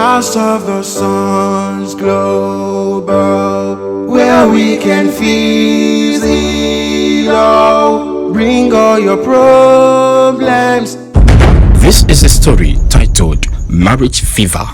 House of the Suns Global, where we can feel it all. Bring all your problems. This is a story titled Marriage Fever,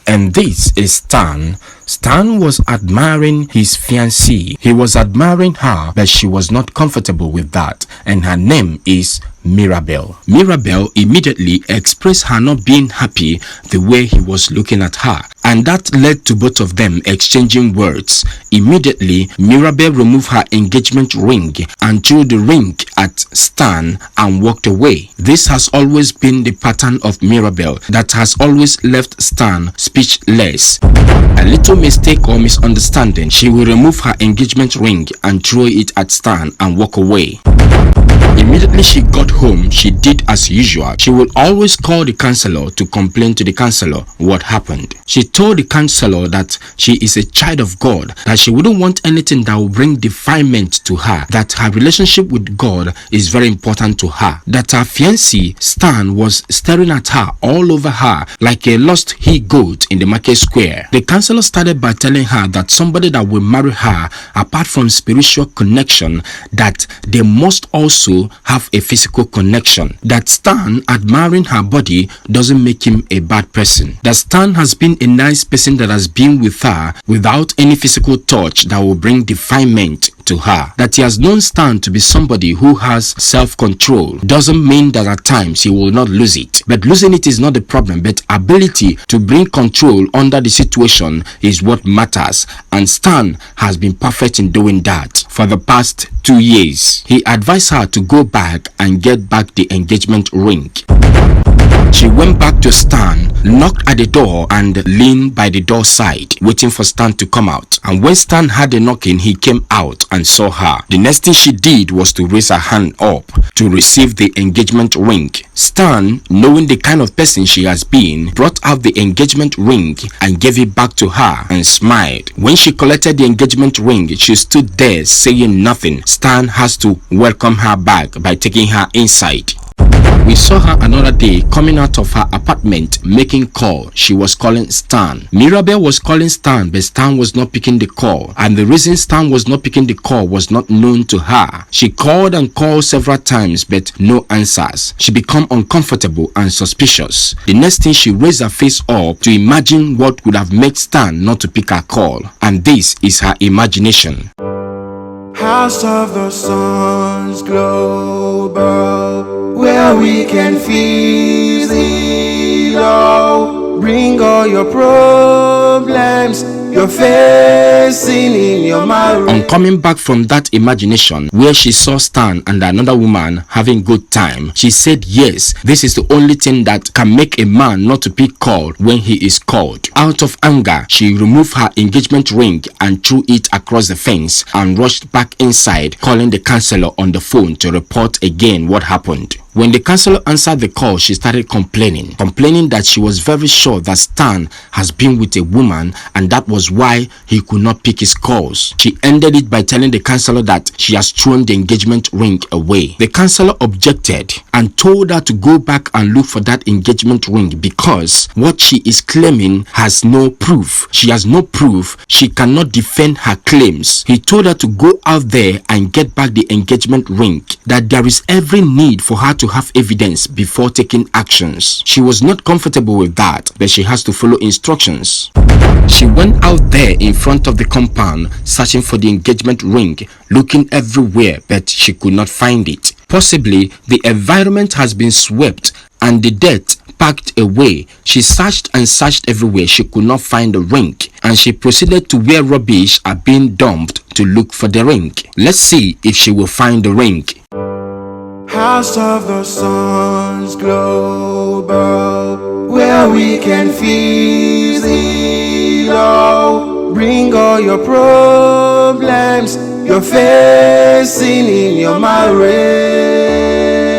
and this is Stan. Stan was admiring his fiancée. He was admiring her, but she was not comfortable with that, and her name is Mirabel. Mirabel immediately expressed her not being happy the way he was looking at her, and that led to both of them exchanging words. Immediately, Mirabel removed her engagement ring and threw the ring at Stan and walked away. This has always been the pattern of Mirabel that has always left Stan speechless. A little mistake or misunderstanding, she will remove her engagement ring and throw it at Stan and walk away. Immediately she got home, she did as usual. She would always call the counselor to complain to the counselor what happened. She told the counselor that she is a child of God, that she wouldn't want anything that will bring defilement to her, that her relationship with God is very important to her, that her fiancé Stan was staring at her all over her like a lost he-goat in the market square. The counselor started by telling her that somebody that will marry her, apart from spiritual connection, that they must also have a physical connection. That Stan admiring her body doesn't make him a bad person. That Stan has been a nice person that has been with her without any physical touch that will bring defilement to her. That he has known Stan to be somebody who has self-control doesn't mean that at times he will not lose it. But losing it is not the problem, but ability to bring control under the situation is what matters, and Stan has been perfect in doing that for the past 2 years. He advised her to go back and get back the engagement ring. She went back to Stan, knocked at the door and leaned by the door side, waiting for Stan to come out. And when Stan heard the knocking, he came out and saw her. The next thing she did was to raise her hand up to receive the engagement ring. Stan, knowing the kind of person she has been, brought out the engagement ring and gave it back to her and smiled. When she collected the engagement ring, she stood there saying nothing. Stan has to welcome her back by taking her inside. We saw her another day coming out of her apartment making call. She was calling Stan. Mirabel was calling Stan, but Stan was not picking the call, and the reason Stan was not picking the call was not known to her. She called and called several times, but no answers. She became uncomfortable and suspicious. The next thing, she raised her face up to imagine what would have made Stan not to pick her call, and this is her imagination. House of the Suns Global, where we can feel it all. Bring all your problems you're facing in your marriage. On coming back from that imagination where she saw Stan and another woman having good time, she said yes, this is the only thing that can make a man not to pick call when he is called. Out of anger, she removed her engagement ring and threw it across the fence and rushed back inside, calling the counselor on the phone to report again what happened. When the counselor answered the call, she started complaining that she was very sure that Stan has been with a woman and that was why he could not pick his calls. She ended it by telling the counselor that she has thrown the engagement ring away. The counselor objected and told her to go back and look for that engagement ring because what she is claiming has no proof. She has no proof. She cannot defend her claims. He told her to go out there and get back the engagement ring, that there is every need for her to have evidence before taking actions. She was not comfortable with that, but she has to follow instructions. She went out there in front of the compound searching for the engagement ring, looking everywhere, but she could not find it. Possibly the environment has been swept and the dirt packed away. She searched and searched everywhere. She could not find the ring, and she proceeded to where rubbish are being dumped to look for the ring. Let's see if she will find the ring. House of the Suns Global, where we can feel it all. Bring all your problems you're facing in your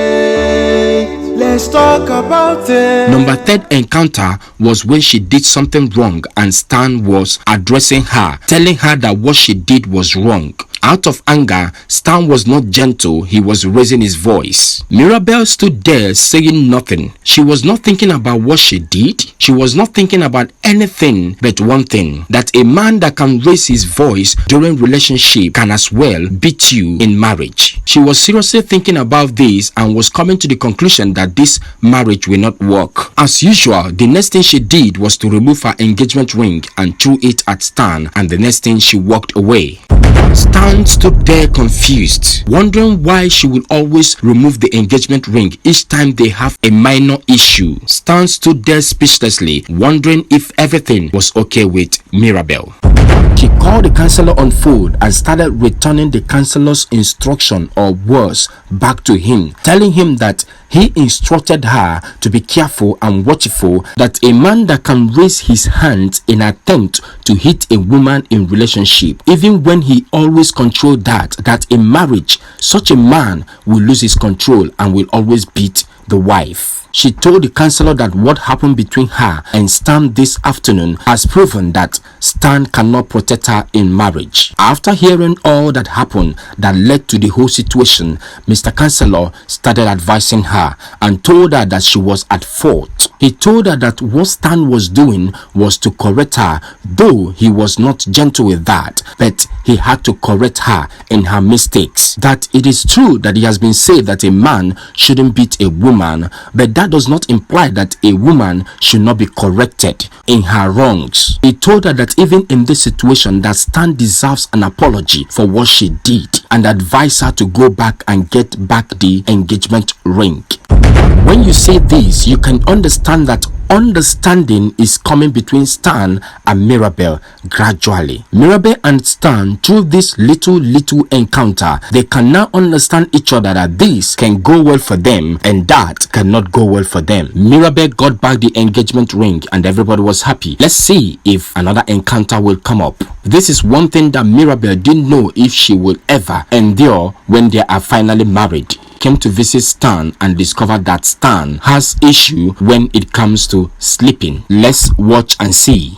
marriage. Let's talk about it. Number 3rd encounter was when she did something wrong and Stan was addressing her, telling her that what she did was wrong. Out of anger, Stan was not gentle, he was raising his voice. Mirabel stood there saying nothing. She was not thinking about what she did. She was not thinking about anything but one thing, that a man that can raise his voice during relationship can as well beat you in marriage. She was seriously thinking about this and was coming to the conclusion that this marriage will not work. As usual, the next thing she did was to remove her engagement ring and threw it at Stan, and the next thing she walked away. Stan stood there confused, wondering why she would always remove the engagement ring each time they have a minor issue. Stan stood there speechlessly, wondering if everything was okay with Mirabel. She called the counselor on phone and started returning the counselor's instruction or words back to him, telling him that he instructed her to be careful and watchful, that a man that can raise his hands in attempt to hit a woman in relationship, even when he always controlled that in marriage, such a man will lose his control and will always beat the wife. She told the counselor that what happened between her and Stan this afternoon has proven that Stan cannot protect her in marriage. After hearing all that happened that led to the whole situation, Mr. Counselor started advising her and told her that she was at fault. He told her that what Stan was doing was to correct her, though he was not gentle with that, but he had to correct her in her mistakes. That it is true that it has been said that a man shouldn't beat a woman, but that does not imply that a woman should not be corrected in her wrongs. He told her that even in this situation that Stan deserves an apology for what she did and advised her to go back and get back the engagement ring. When you say this, you can understand that understanding is coming between Stan and Mirabel gradually. Mirabel and Stan, through this little encounter, they can now understand each other, that this can go well for them and that cannot go well for them. Mirabel got back the engagement ring and everybody was happy. Let's see if another encounter will come up. This is one thing that Mirabel didn't know if she would ever endure when they are finally married. Came to visit Stan and discovered that Stan has issue when it comes to sleeping. Let's watch and see.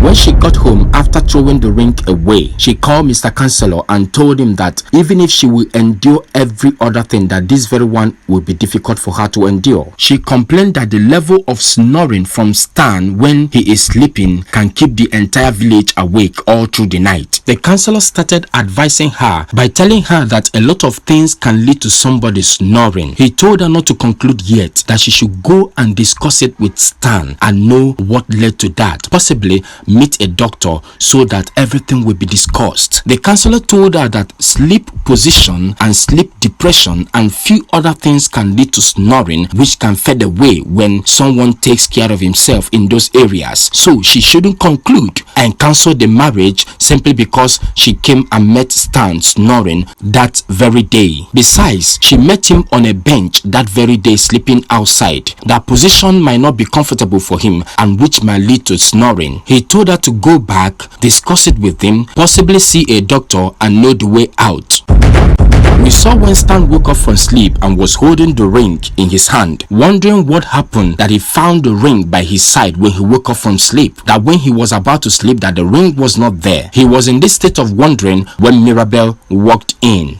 When she got home after throwing the ring away, she called Mr. Counselor and told him that even if she will endure every other thing, that this very one will be difficult for her to endure. She complained that the level of snoring from Stan when he is sleeping can keep the entire village awake all through the night. The counselor started advising her by telling her that a lot of things can lead to somebody snoring. He told her not to conclude yet, that she should go and discuss it with Stan and know what led to that. Possibly meet a doctor so that everything will be discussed. The counselor told her that sleep position and sleep depression and few other things can lead to snoring, which can fade away when someone takes care of himself in those areas. So she shouldn't conclude and cancel the marriage simply because she came and met Stan snoring that very day. Besides, she met him on a bench that very day sleeping outside. That position might not be comfortable for him and which might lead to snoring. He told her to go back, discuss it with him, possibly see a doctor and know the way out. We saw when Stan woke up from sleep and was holding the ring in his hand, wondering what happened that he found the ring by his side when he woke up from sleep. That when he was about to sleep, that the ring was not there. He was in this state of wondering when Mirabel walked in.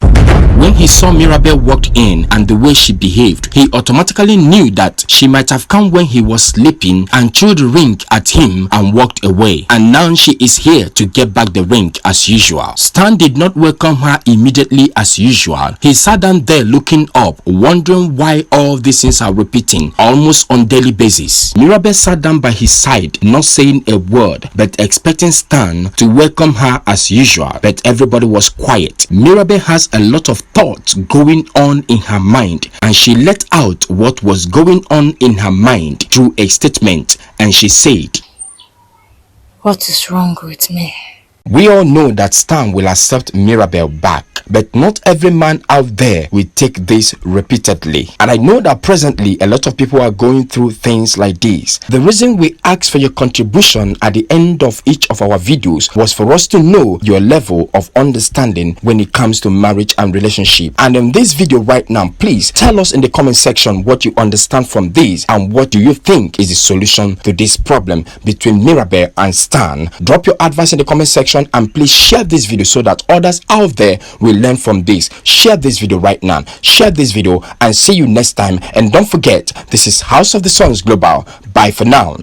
When he saw Mirabel walked in and the way she behaved, he automatically knew that she might have come when he was sleeping and threw the ring at him and walked away. And now she is here to get back the ring as usual. Stan did not welcome her immediately as usual. usual. He sat down there looking up, wondering why all these things are repeating almost on daily basis. Mirabel sat down by his side, not saying a word, but expecting Stan to welcome her as usual. But everybody was quiet. Mirabel has a lot of thoughts going on in her mind, and she let out what was going on in her mind through a statement, and she said, "What is wrong with me?" We all know that Stan will accept Mirabel back, but not every man out there will take this repeatedly. And I know that presently a lot of people are going through things like this. The reason we asked for your contribution at the end of each of our videos was for us to know your level of understanding when it comes to marriage and relationship. And in this video right now, please tell us in the comment section what you understand from this and what do you think is the solution to this problem between Mirabel and Stan. Drop your advice in the comment section, and please share this video so that others out there will learn from this. Share this video right now. Share this video, and see you next time. And don't forget, this is House of the Sons Global. Bye for now.